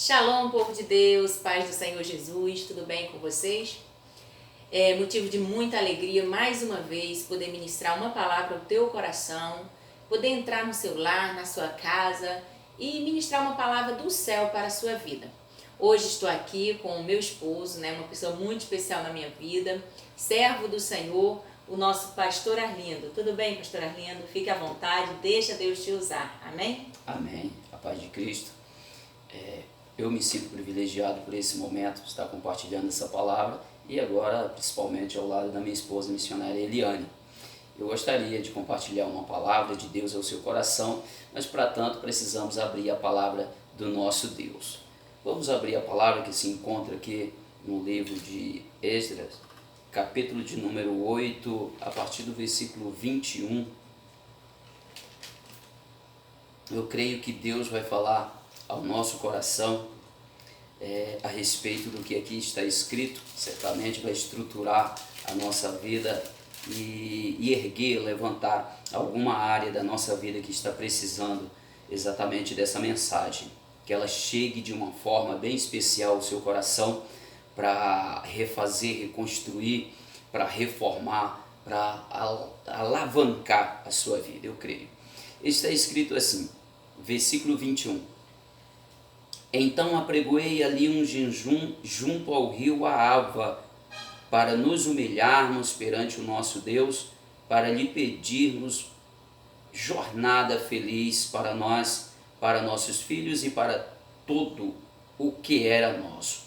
Shalom, povo de Deus, paz do Senhor Jesus, tudo bem com vocês? É motivo de muita alegria, mais uma vez, poder ministrar uma palavra ao teu coração, poder entrar no seu lar, na sua casa e ministrar uma palavra do céu para a sua vida. Hoje estou aqui com o meu esposo, uma pessoa muito especial na minha vida, servo do Senhor, o nosso pastor Arlindo. Tudo bem, pastor Arlindo? Fique à vontade, deixa Deus te usar. Amém? Amém. A paz de Cristo. Eu me sinto privilegiado por esse momento, estar compartilhando essa palavra e agora, principalmente, ao lado da minha esposa missionária Eliane. Eu gostaria de compartilhar uma palavra de Deus ao seu coração, mas para tanto precisamos abrir a palavra do nosso Deus. Vamos abrir a palavra que se encontra aqui no livro de Esdras, capítulo de número 8, a partir do versículo 21. Eu creio que Deus vai falar ao nosso coração a respeito do que aqui está escrito. Certamente vai estruturar a nossa vida e erguer, levantar alguma área da nossa vida que está precisando exatamente dessa mensagem, que ela chegue de uma forma bem especial ao seu coração para refazer, reconstruir, para reformar, para alavancar a sua vida, eu creio. Está escrito assim, versículo 21. Então apregoei ali um jejum junto ao rio Ahava, para nos humilharmos perante o nosso Deus, para lhe pedirmos jornada feliz para nós, para nossos filhos e para todo o que era nosso.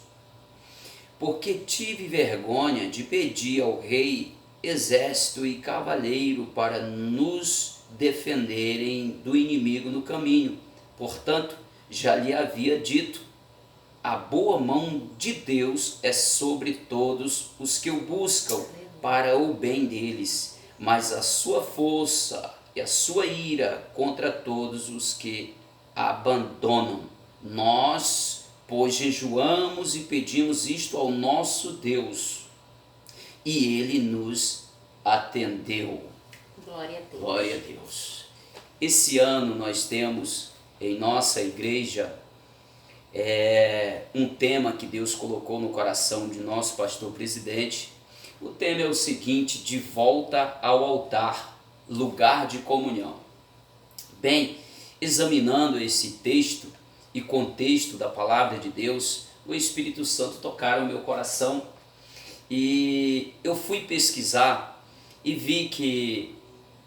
Porque tive vergonha de pedir ao rei exército e cavaleiro para nos defenderem do inimigo no caminho. Portanto, já lhe havia dito, a boa mão de Deus é sobre todos os que o buscam para o bem deles, mas a sua força e a sua ira contra todos os que a abandonam. Nós, pois, jejuamos e pedimos isto ao nosso Deus, e ele nos atendeu. Glória a Deus. Glória a Deus. Esse ano nós temos em nossa igreja um tema que Deus colocou no coração de nosso pastor presidente. O tema é o seguinte: de volta ao altar, lugar de comunhão. Bem, examinando esse texto e contexto da palavra de Deus, o Espírito Santo tocaram o meu coração e eu fui pesquisar e vi que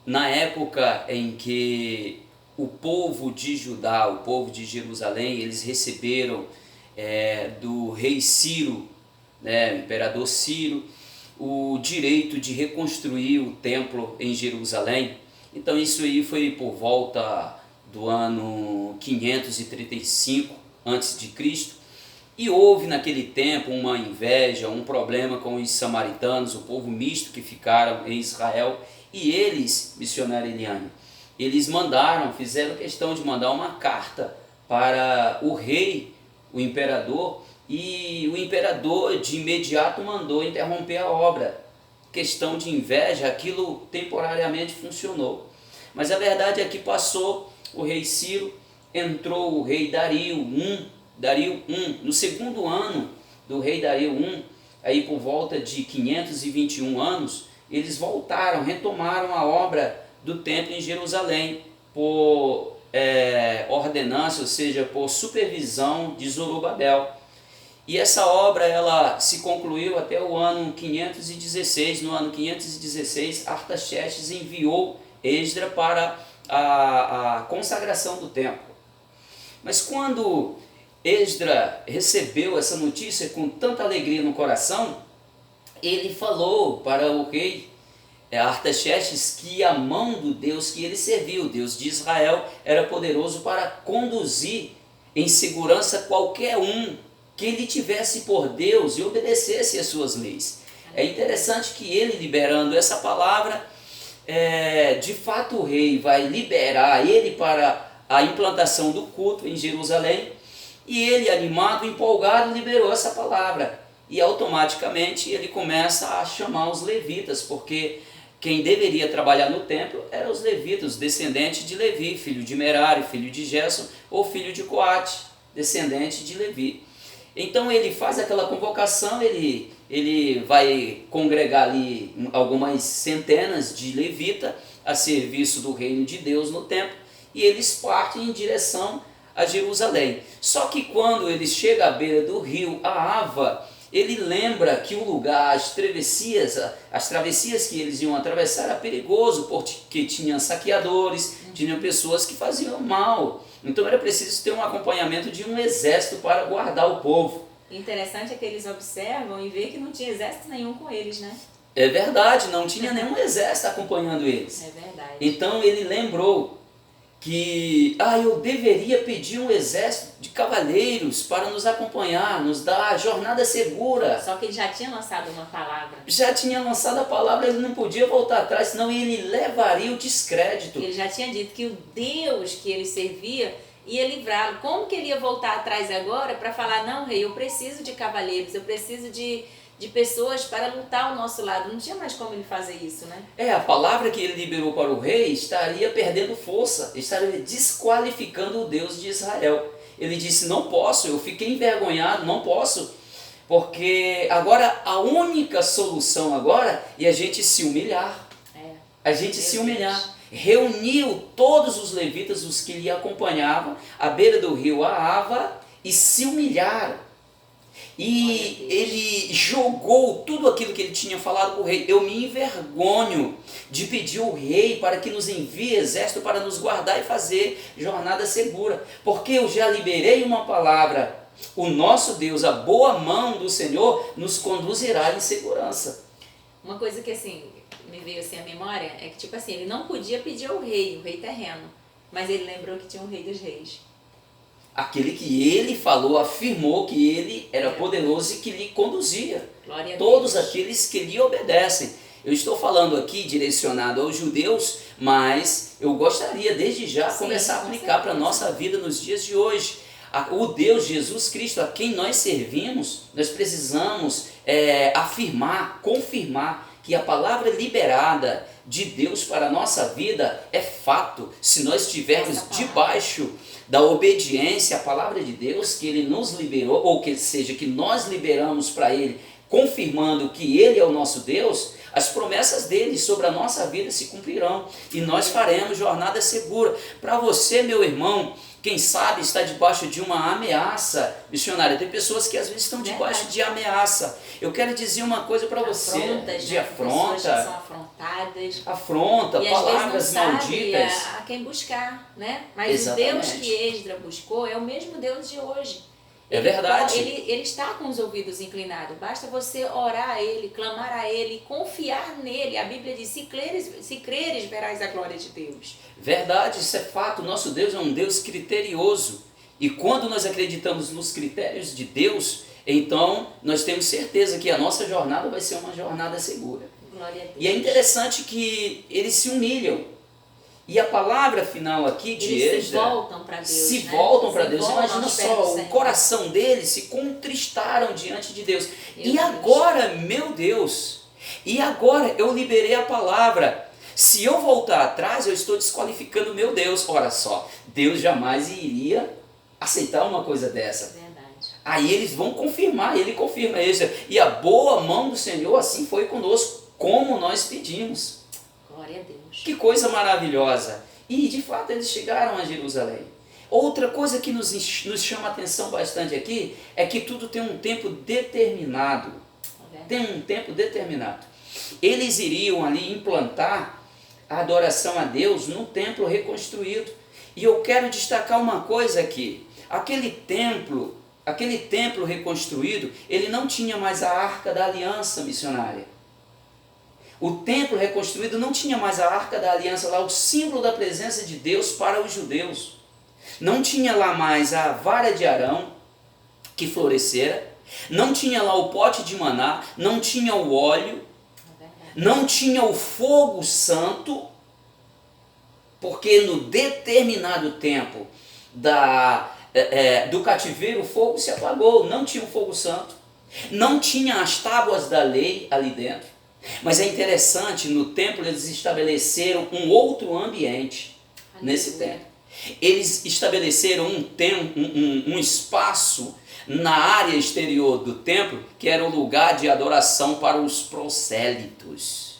na época em que o povo de Judá, o povo de Jerusalém, eles receberam do rei Ciro, o imperador Ciro, o direito de reconstruir o templo em Jerusalém. Então isso aí foi por volta do ano 535 a.C. E houve naquele tempo uma inveja, um problema com os samaritanos, o povo misto que ficaram em Israel. E eles, missionária Eliane, eles fizeram questão de mandar uma carta para o rei, o imperador, e o imperador de imediato mandou interromper a obra. Questão de inveja, aquilo temporariamente funcionou. Mas a verdade é que passou o rei Ciro, entrou o rei Dario I. No segundo ano do rei Dario I, aí por volta de 521 anos, eles retomaram a obra do templo em Jerusalém, por ordenança, ou seja, por supervisão de Zorobabel. E essa obra ela se concluiu até o ano 516. No ano 516, Artaxerxes enviou Esdras para a consagração do templo. Mas quando Esdras recebeu essa notícia com tanta alegria no coração, ele falou para o rei Artaxerxes que a mão do Deus que ele serviu, o Deus de Israel, era poderoso para conduzir em segurança qualquer um que ele tivesse por Deus e obedecesse às suas leis. É interessante que ele, liberando essa palavra, de fato o rei vai liberar ele para a implantação do culto em Jerusalém, e ele, animado, empolgado, liberou essa palavra. E automaticamente ele começa a chamar os levitas, porque quem deveria trabalhar no templo eram os levitas, os descendentes de Levi, filho de Merari, filho de Gerson ou filho de Coate. descendente de Levi. Então ele faz aquela convocação, ele vai congregar ali algumas centenas de levitas a serviço do reino de Deus no templo, e eles partem em direção a Jerusalém. Só que quando eles chegam à beira do rio Ahava, ele lembra que o lugar, as travessias que eles iam atravessar era perigoso, porque tinha saqueadores, tinham pessoas que faziam mal. Então era preciso ter um acompanhamento de um exército para guardar o povo. Interessante é que eles observam e vê que não tinha exército nenhum com eles, né? É verdade, não tinha nenhum exército acompanhando eles. É verdade. Então ele lembrou que eu deveria pedir um exército de cavaleiros para nos acompanhar, nos dar a jornada segura. Só que ele já tinha lançado uma palavra. Já tinha lançado a palavra, ele não podia voltar atrás, senão ele levaria o descrédito. Ele já tinha dito que o Deus que ele servia ia livrá-lo. Como que ele ia voltar atrás agora para falar, não, rei, eu preciso de cavaleiros, eu preciso de pessoas para lutar ao nosso lado? Não tinha mais como ele fazer isso, né? A palavra que ele liberou para o rei estaria perdendo força, estaria desqualificando o Deus de Israel. Ele disse, não posso, eu fiquei envergonhado, não posso, porque agora a única solução agora é a gente se humilhar. A gente se humilhar. Reuniu todos os levitas, os que lhe acompanhavam, à beira do rio Ahava, e se humilharam. E ele jogou tudo aquilo que ele tinha falado para o rei. Eu me envergonho de pedir ao rei para que nos envie exército para nos guardar e fazer jornada segura, porque eu já liberei uma palavra. O nosso Deus, a boa mão do Senhor, nos conduzirá em segurança. Uma coisa que assim me veio assim à memória é que tipo assim, ele não podia pedir ao rei, o rei terreno, mas ele lembrou que tinha um rei dos reis. Aquele que ele falou, afirmou que ele era poderoso e que lhe conduzia. Glória a Todos Deus. aqueles que lhe obedecem. Eu estou falando aqui direcionado aos judeus, mas eu gostaria desde já começar a aplicar para a nossa vida nos dias de hoje. O Deus Jesus Cristo a quem nós servimos, nós precisamos afirmar, confirmar que a palavra liberada de Deus para a nossa vida é fato. Se nós estivermos debaixo da obediência à palavra de Deus que Ele nos liberou, ou que seja, que nós liberamos para Ele, confirmando que Ele é o nosso Deus, as promessas dele sobre a nossa vida se cumprirão e nós faremos jornada segura. Para você, meu irmão, quem sabe está debaixo de uma ameaça missionária. Tem pessoas que às vezes estão debaixo de ameaça. Eu quero dizer uma coisa para você. De afronta. Pessoas que são afrontadas. Afronta, e palavras às vezes não malditas. Sabe a quem buscar, né? Mas exatamente. O Deus que Esdras buscou é o mesmo Deus de hoje. É verdade. Ele está com os ouvidos inclinados. Basta você orar a Ele, clamar a Ele, confiar nele. A Bíblia diz, se creres, verás a glória de Deus. Verdade, isso é fato. O nosso Deus é um Deus criterioso. E quando nós acreditamos nos critérios de Deus, então nós temos certeza que a nossa jornada vai ser uma jornada segura. Glória a Deus. E é interessante que eles se humilham. E a palavra final aqui de Esdras, se voltam para Deus. Se voltam para Deus. Imagina só, o coração deles se contristaram diante de Deus. Agora, meu Deus, eu liberei a palavra. Se eu voltar atrás, eu estou desqualificando meu Deus. Olha só, Deus jamais iria aceitar uma coisa dessa. Verdade. Aí eles vão confirmar, ele confirma isso. E a boa mão do Senhor assim foi conosco, como nós pedimos. Glória a Deus. Que coisa maravilhosa. E de fato eles chegaram a Jerusalém. Outra coisa que nos chama a atenção bastante aqui é que tudo tem um tempo determinado. Tem um tempo determinado. Eles iriam ali implantar a adoração a Deus no templo reconstruído. E eu quero destacar uma coisa aqui. Aquele templo reconstruído, ele não tinha mais a Arca da Aliança missionária. O templo reconstruído não tinha mais a Arca da Aliança lá, o símbolo da presença de Deus para os judeus. Não tinha lá mais a vara de Arão, que florescera. Não tinha lá o pote de maná, não tinha o óleo, não tinha o fogo santo, porque no determinado tempo do cativeiro o fogo se apagou, não tinha o fogo santo, não tinha as tábuas da lei ali dentro. Mas é interessante, no templo eles estabeleceram um outro ambiente nesse templo. Eles estabeleceram um espaço na área exterior do templo, que era o lugar de adoração para os prosélitos.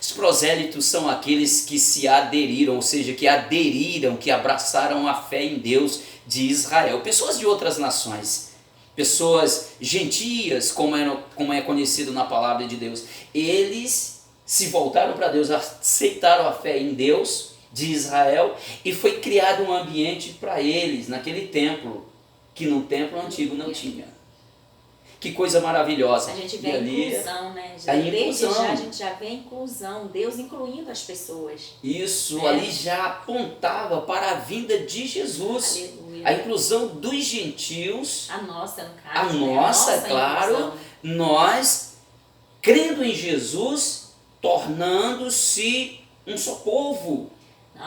Os prosélitos são aqueles que se aderiram, ou seja, que aderiram, que abraçaram a fé em Deus de Israel. Pessoas de outras nações, pessoas gentias, como é conhecido na palavra de Deus. Eles se voltaram para Deus, aceitaram a fé em Deus de Israel, e foi criado um ambiente para eles naquele templo, que no templo antigo não tinha. Que coisa maravilhosa. A gente vê a inclusão, né? Desde já a gente já vê a inclusão, Deus incluindo as pessoas. Isso, ali já apontava para a vinda de Jesus. Aleluia. A inclusão dos gentios. A nossa, no caso. A nossa, claro. Inclusão. Nós, crendo em Jesus, tornando-se um só povo.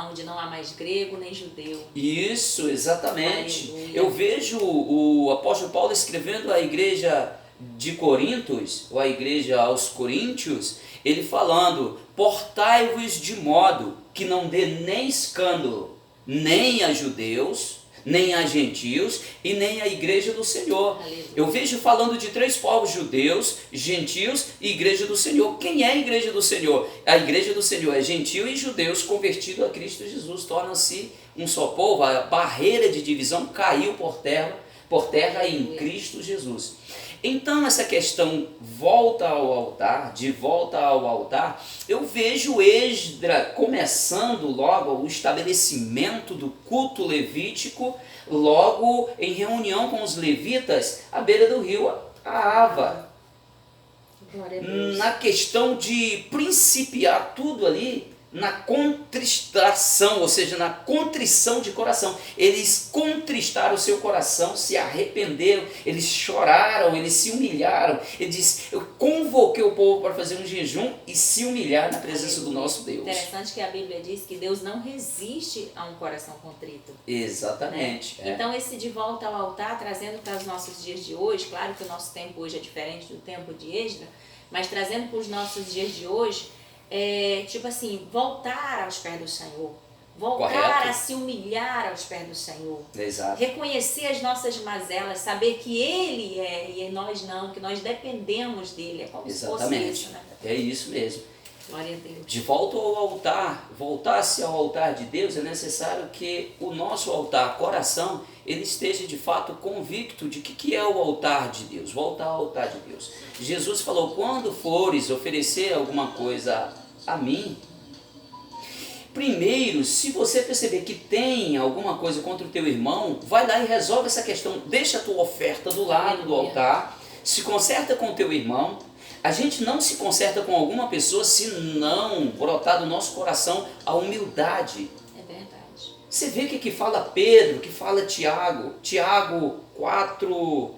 Onde não há mais grego nem judeu. Isso, exatamente. Aleluia. Eu vejo o apóstolo Paulo escrevendo à igreja de Corintos, ou à igreja aos coríntios, ele falando: portai-vos de modo que não dê nem escândalo, nem a judeus, nem a gentios e nem a igreja do Senhor. Aleluia. Eu vejo falando de três povos: judeus, gentios e igreja do Senhor. Quem é a igreja do Senhor? A igreja do Senhor é gentio e judeus convertidos a Cristo Jesus. Torna-se um só povo. A barreira de divisão caiu por terra em Cristo Jesus. Então essa questão volta ao altar, eu vejo Esdras começando logo o estabelecimento do culto levítico, logo em reunião com os levitas à beira do rio Ahava. Na questão de principiar tudo ali na contristação, ou seja, na contrição de coração. Eles contristaram o seu coração, se arrependeram, eles choraram, eles se humilharam. Ele diz: eu convoquei o povo para fazer um jejum e se humilhar na presença do nosso Deus. Interessante que a Bíblia diz que Deus não resiste a um coração contrito. Exatamente. Né? Então esse de volta ao altar, trazendo para os nossos dias de hoje, claro que o nosso tempo hoje é diferente do tempo de Esdras, mas trazendo para os nossos dias de hoje, tipo assim, voltar aos pés do Senhor, voltar Correto. a se humilhar aos pés do Senhor. Exato. Reconhecer as nossas mazelas, saber que Ele é e nós não, que nós dependemos dele. É como Exatamente. se fosse isso, né? É isso mesmo. Glória a Deus. De volta ao altar, voltar-se ao altar de Deus, é necessário que o nosso altar, coração, ele esteja de fato convicto de que é o altar de Deus, voltar ao altar de Deus. Jesus falou: quando fores oferecer alguma coisa a mim, primeiro, se você perceber que tem alguma coisa contra o teu irmão, vai lá e resolve essa questão, deixa a tua oferta do lado do altar, se conserta com o teu irmão. A gente não se conserta com alguma pessoa se não brotar do nosso coração a humildade. É verdade. Você vê que fala Pedro, que fala Tiago, Tiago 4,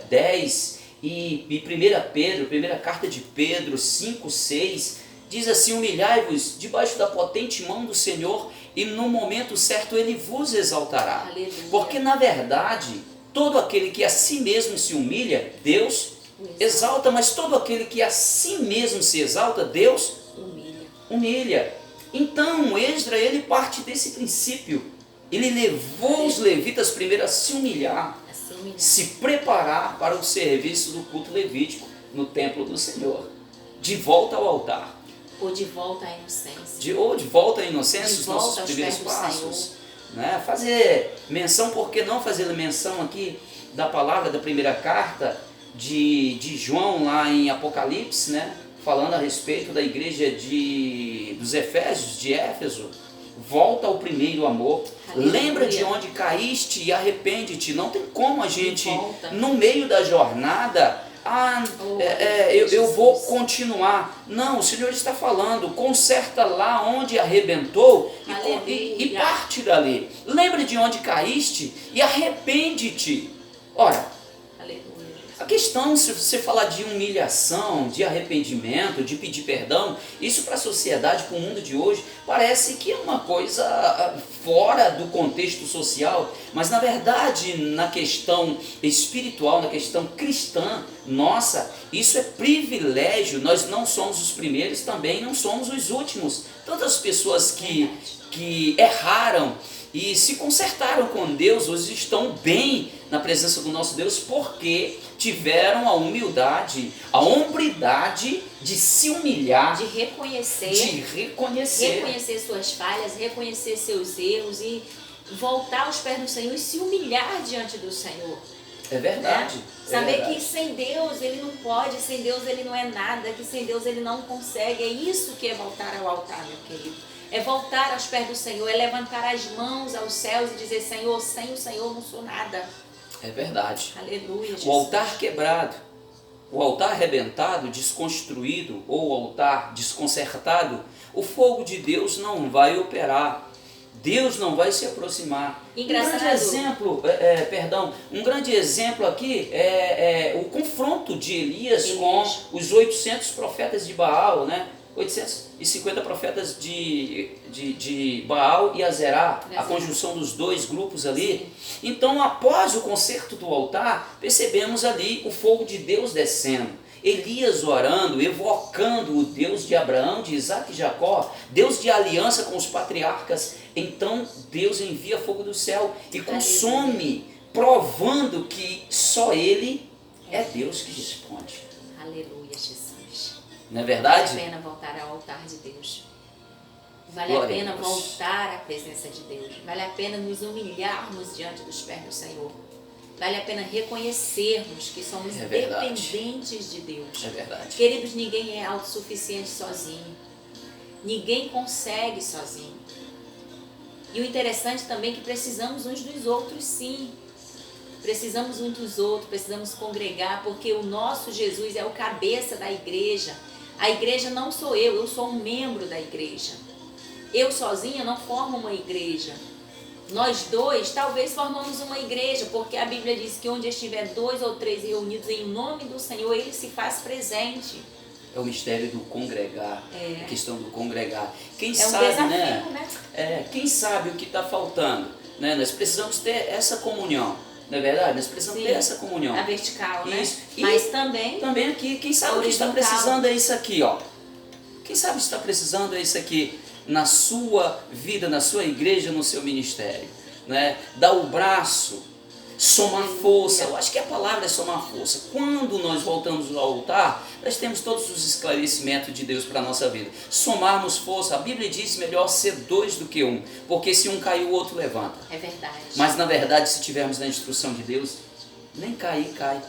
10 e 1 Pedro, primeira carta de Pedro 5, 6, diz assim: humilhai-vos debaixo da potente mão do Senhor e no momento certo Ele vos exaltará. Aleluia. Porque na verdade, todo aquele que a si mesmo se humilha, Deus exalta, mas todo aquele que a si mesmo se exalta, Deus humilha. Então, Esdras, ele parte desse princípio. Ele levou os levitas primeiro a se humilhar, se preparar para o serviço do culto levítico no templo do Senhor. De volta ao altar. Ou de volta à inocência. Ou de volta à inocência, os nossos primeiros passos. Né? Fazer menção, por que não fazer menção aqui da palavra da primeira carta de João lá em Apocalipse, né? Falando a respeito da igreja dos Efésios, de Éfeso. Volta ao primeiro amor. Aleluia. Lembra de onde caíste e arrepende-te. Não tem como a gente, no meio da jornada, eu vou continuar. Não, o Senhor está falando, conserta lá onde arrebentou e parte dali. Lembra de onde caíste e arrepende-te. Ora, A questão, se você falar de humilhação, de arrependimento, de pedir perdão, isso para a sociedade, para o mundo de hoje, parece que é uma coisa fora do contexto social, mas na verdade, na questão espiritual, na questão cristã, nossa, isso é privilégio. Nós não somos os primeiros, também não somos os últimos. Tantas pessoas que erraram e se consertaram com Deus, hoje estão bem na presença do nosso Deus, porque tiveram a humildade, a hombridade de se humilhar, de reconhecer suas falhas, reconhecer seus erros e voltar aos pés do Senhor e se humilhar diante do Senhor. É verdade. Né? Saber que sem Deus ele não pode, sem Deus ele não é nada, que sem Deus ele não consegue. É isso que é voltar ao altar, meu querido. É voltar aos pés do Senhor, é levantar as mãos aos céus e dizer: Senhor, sem o Senhor não sou nada. É verdade. Aleluia, Jesus. O altar quebrado, o altar arrebentado, desconstruído, ou o altar desconcertado, o fogo de Deus não vai operar. Deus não vai se aproximar. Engraçado. Um grande exemplo aqui é o confronto de Elias com os 800 profetas de Baal, né? 850 profetas de Baal e Azerá, a conjunção dos dois grupos ali. Sim. Então, após o concerto do altar, percebemos ali o fogo de Deus descendo. Elias orando, evocando o Deus de Abraão, de Isaac e Jacó, Deus de aliança com os patriarcas. Então Deus envia fogo do céu e consome, provando que só Ele é Deus que responde. Aleluia, Jesus. Não é verdade? Vale a pena voltar ao altar de Deus. Vale a pena voltar à presença de Deus. Vale a pena nos humilharmos diante dos pés do Senhor. Vale a pena reconhecermos que somos dependentes de Deus. É verdade. Queridos, ninguém é autossuficiente sozinho. Ninguém consegue sozinho. E o interessante também é que precisamos uns dos outros, sim. Precisamos uns dos outros, precisamos congregar, porque o nosso Jesus é o cabeça da igreja. A igreja não sou eu sou um membro da igreja. Eu sozinha não formo uma igreja. Nós dois talvez formamos uma igreja, porque a Bíblia diz que onde estiver 2 ou 3 reunidos em nome do Senhor, Ele se faz presente. É o mistério do congregar, a questão do congregar. Quem sabe, um desafio, né? Quem sabe o que está faltando, né? Nós precisamos ter essa comunhão, não é verdade? Nós precisamos ter essa comunhão. A vertical, isso. Né? Mas também aqui, quem sabe o que está precisando é isso aqui, ó. Quem sabe está precisando é isso aqui na sua vida, na sua igreja, no seu ministério, né? Dar o braço, somar força. Eu acho que a palavra é somar força. Quando nós voltamos ao altar, nós temos todos os esclarecimentos de Deus para a nossa vida. Somarmos força. A Bíblia diz: melhor ser 2 do que 1, porque se um cair, o outro levanta. É verdade. Mas na verdade, se tivermos na instrução de Deus, nem cair, cai.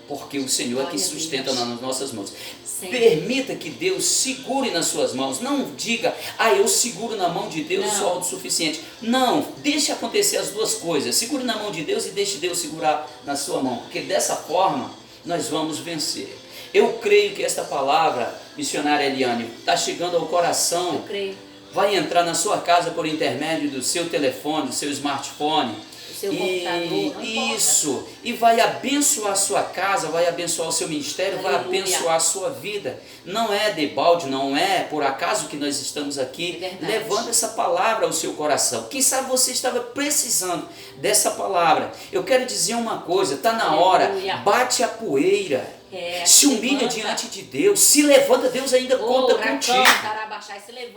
Porque o Senhor é que sustenta nas nossas mãos. Sim. Permita que Deus segure nas suas mãos. Não diga: eu seguro na mão de Deus, sou autossuficiente. Não, deixe acontecer as duas coisas. Segure na mão de Deus e deixe Deus segurar na sua mão. Porque dessa forma, nós vamos vencer. Eu creio que esta palavra, missionária Eliane, está chegando ao coração. Eu creio. Vai entrar na sua casa por intermédio do seu telefone, do seu smartphone. Seu computador, isso, e vai abençoar a sua casa, vai abençoar o seu ministério, Aleluia. Vai abençoar a sua vida. Não é debalde, não é por acaso que nós estamos aqui levando essa palavra ao seu coração. Quem sabe você estava precisando dessa palavra. Eu quero dizer uma coisa, está na hora, bate a poeira. Se humilha diante de Deus, se levanta, Deus ainda conta contigo.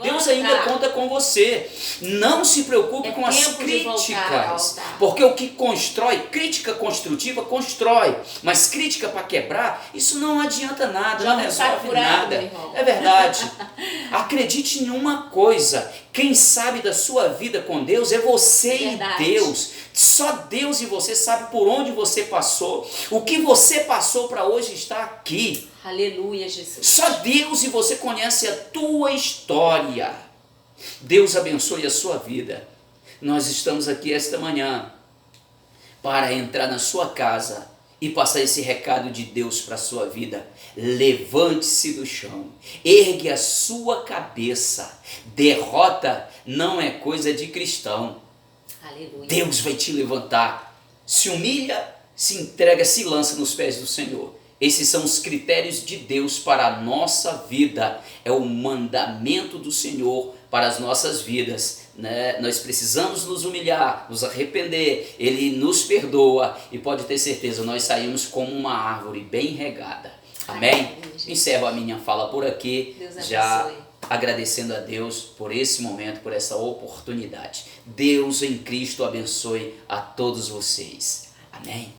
Deus ainda conta com você. Não se preocupe com as críticas, porque o que constrói, crítica construtiva constrói, mas crítica para quebrar, isso não adianta nada, não resolve nada. É verdade. Acredite em uma coisa: quem sabe da sua vida com Deus é você e Deus. Só Deus e você sabe por onde você passou, o que você passou para hoje estar aqui. Aleluia, Jesus. Só Deus e você conhece a tua história. Deus abençoe a sua vida. Nós estamos aqui esta manhã para entrar na sua casa e passar esse recado de Deus para a sua vida. Levante-se do chão, ergue a sua cabeça. Derrota não é coisa de cristão. Aleluia. Deus vai te levantar. Se humilha se entrega, se lança nos pés do Senhor. Esses são os critérios de Deus para a nossa vida. É o mandamento do Senhor para as nossas vidas, né? Nós precisamos nos humilhar, nos arrepender. Ele nos perdoa e pode ter certeza, nós saímos como uma árvore bem regada. Amém? Encerro a minha fala por aqui, já agradecendo a Deus por esse momento, por essa oportunidade. Deus em Cristo abençoe a todos vocês. Amém?